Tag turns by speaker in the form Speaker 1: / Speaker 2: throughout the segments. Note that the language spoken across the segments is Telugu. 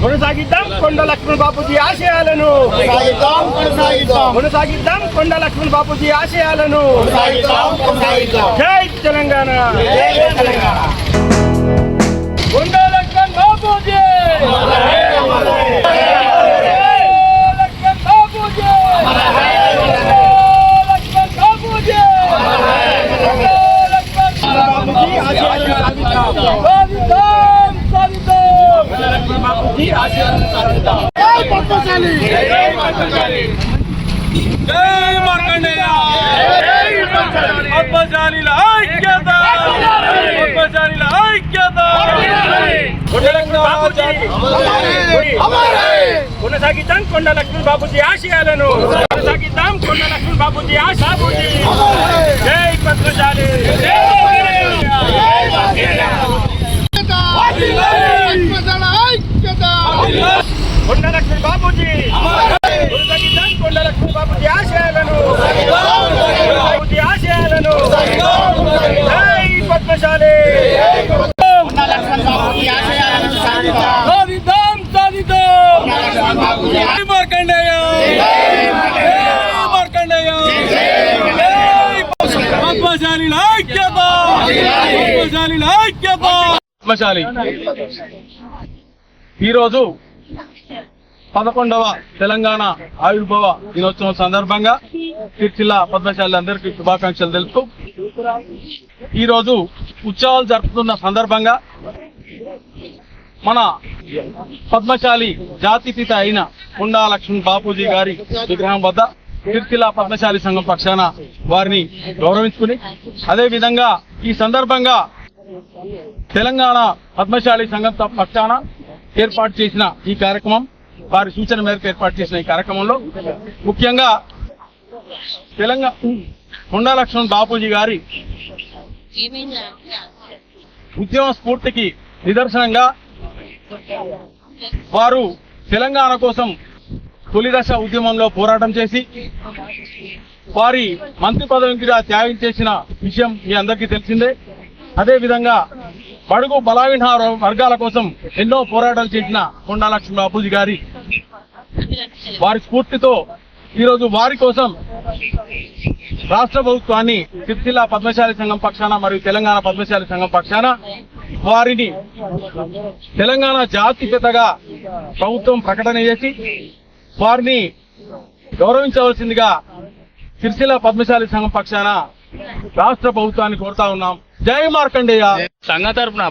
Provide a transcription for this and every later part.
Speaker 1: కొనసాగిద్దాం కొండ లక్ష్మణ్ బాపూజీ ఆశయాలను, కొనసాగిద్దాం కొండ లక్ష్మణ్ బాపూజీ ఆశయాలను. జై తెలంగాణ. కొండ లక్ష్మణ్ బాపూజీ, లక్ష్మణ్ బాపూజీ, లక్ష్మణ్ బాపూజీ,
Speaker 2: జై మార్కండేయ, పద్మశాలీల ఐక్యత, పద్మశాలీల ఐక్యత.
Speaker 1: కొనసాగిద్దాం కొండ లక్ష్మణ్ బాపూజీ ఆశయాలను, కొనసాగిద్దాం కొండ లక్ష్మణ్ బాపూజీ ఆశాబూజీ. జై పద్మశాలి. కొండ లక్ష్మణ్ బాపూజీ, కొనసాగిద్దాం కొండ లక్ష్మణ్ బాపూజీ ఆశయాలను, బాపూజీ ఆశయాలను. జై పద్మశాలి.
Speaker 2: సాధిద్దాం, సాధిద్దాం. జై మార్కండేయ, జై మార్కండేయ, పద్మశాలీల ఐక్యత, పద్మశాలీల ఐక్యత. పద్మశాలి ఈరోజు 11వ తెలంగాణ ఆవిర్భావ దినోత్సవం సందర్భంగా సిరిసిల్ల పద్మశాలీలందరికీ శుభాకాంక్షలు తెలుపుతూ ఈరోజు ఉత్సవాలు జరుపుతున్న సందర్భంగా మన పద్మశాలి జాతిపిత అయిన కొండా లక్ష్మణ్ బాపూజీ గారి విగ్రహం వద్ద సిరిసిల్ల పద్మశాలి సంఘం పక్షాన వారిని గౌరవించుకుని, అదేవిధంగా ఈ సందర్భంగా తెలంగాణ పద్మశాలి సంఘం పక్షాన ఏర్పాటు చేసిన ఈ కార్యక్రమం, వారి సూచన మేరకు ఏర్పాటు చేసిన ఈ కార్యక్రమంలో ముఖ్యంగా తెలంగాణ కొండా లక్ష్మణ్ బాపూజీ గారి ఉద్యమ స్ఫూర్తికి నిదర్శనంగా వారు తెలంగాణ కోసం తొలిదశ ఉద్యమంలో పోరాటం చేసి వారి మంత్రి పదవికి త్యాగం చేసిన విషయం మీ అందరికీ తెలిసిందే. అదేవిధంగా బడుగు బలహీన వర్గాల కోసం ఎన్నో పోరాటాలు చేసిన కొండా లక్ష్మణ్ బాపూజీ గారి వారి స్ఫూర్తితో ఈరోజు వారి కోసం రాష్ట్ర ప్రభుత్వాన్ని సిరిసిల్ల పద్మశాలి సంఘం పక్షాన మరియు తెలంగాణ పద్మశాలి సంఘం పక్షాన వారిని తెలంగాణ జాతిపితగా ప్రభుత్వం ప్రకటన చేసి వారిని గౌరవించవలసిందిగా సిరిసిల్ల పద్మశాలి సంఘం పక్షాన రాష్ట్ర ప్రభుత్వాన్ని కోరుతా ఉన్నాం. జై మార్కండేయ. సంఘం తరఫున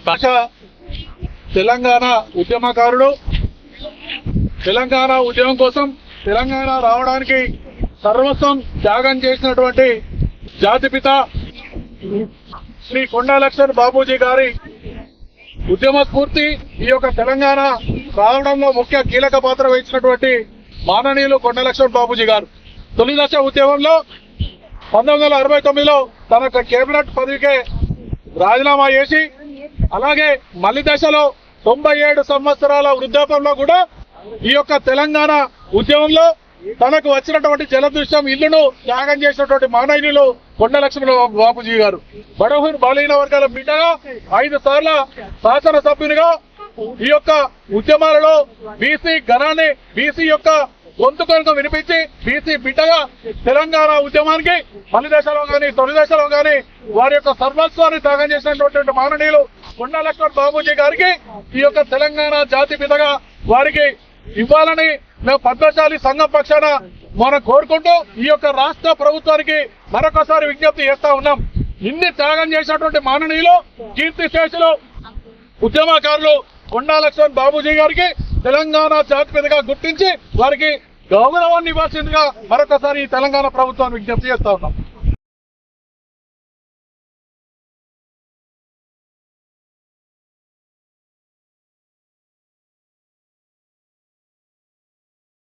Speaker 3: తెలంగాణ ఉద్యమకారుడు, తెలంగాణ ఉద్యమం కోసం తెలంగాణ రావడానికి సర్వస్వం త్యాగం చేసినటువంటి జాతిపిత శ్రీ కొండా లక్ష్మణ్ బాపూజీ గారి ఉద్యమ స్ఫూర్తి ఈ యొక్క తెలంగాణ రావడంలో ముఖ్య కీలక పాత్ర వహించినటువంటి మాననీయులు కొండా లక్ష్మణ్ బాపూజీ గారు తొలి దశ ఉద్యమంలో 1969లో తన కేబినెట్ పదవికే రాజీనామా చేసి, అలాగే మళ్లీ దశలో 97 సంవత్సరాల వృద్ధాపంలో కూడా ఈ యొక్క తెలంగాణ ఉద్యమంలో తనకు వచ్చినటువంటి జలదృశ్యం ఇల్లును త్యాగం చేసినటువంటి మాననీయులు కొండా లక్ష్మణ్ బాపూజీ గారు బలహీన వర్గాల బిడ్డగా 5 సార్ల శాసనసభ్యునిగా ఈ యొక్క ఉద్యమాలలో బీసీ గణాన్ని, బీసీ యొక్క గొంతుకలను వినిపించి బీసీ బిడ్డగా తెలంగాణ ఉద్యమానికి మళ్లీ దశలో గాని తొలి దశలో గాని వారి యొక్క సర్వస్వాన్ని త్యాగం చేసినటువంటి మాననీయులు కొండా లక్ష్మణ్ బాపూజీ గారికి ఈ యొక్క తెలంగాణ జాతిపితగా వారికి ఇవ్వాలని మేము పద్మశాలి సంఘం పక్షాన మనం కోరుకుంటూ ఈ యొక్క రాష్ట్ర ప్రభుత్వానికి మరొకసారి విజ్ఞప్తి చేస్తా ఉన్నాం. ఇన్ని త్యాగం చేసినటువంటి మాననీయులు కీర్తిశేషులు ఉద్యమకారులు కొండా లక్ష్మణ్ బాపూజీ గారికి తెలంగాణ జాతిపితగా గుర్తించి వారికి గౌరవాన్ని ఇవ్వాల్సిందిగా మరొకసారి తెలంగాణ ప్రభుత్వాన్ని విజ్ఞప్తి చేస్తా ఉన్నాం.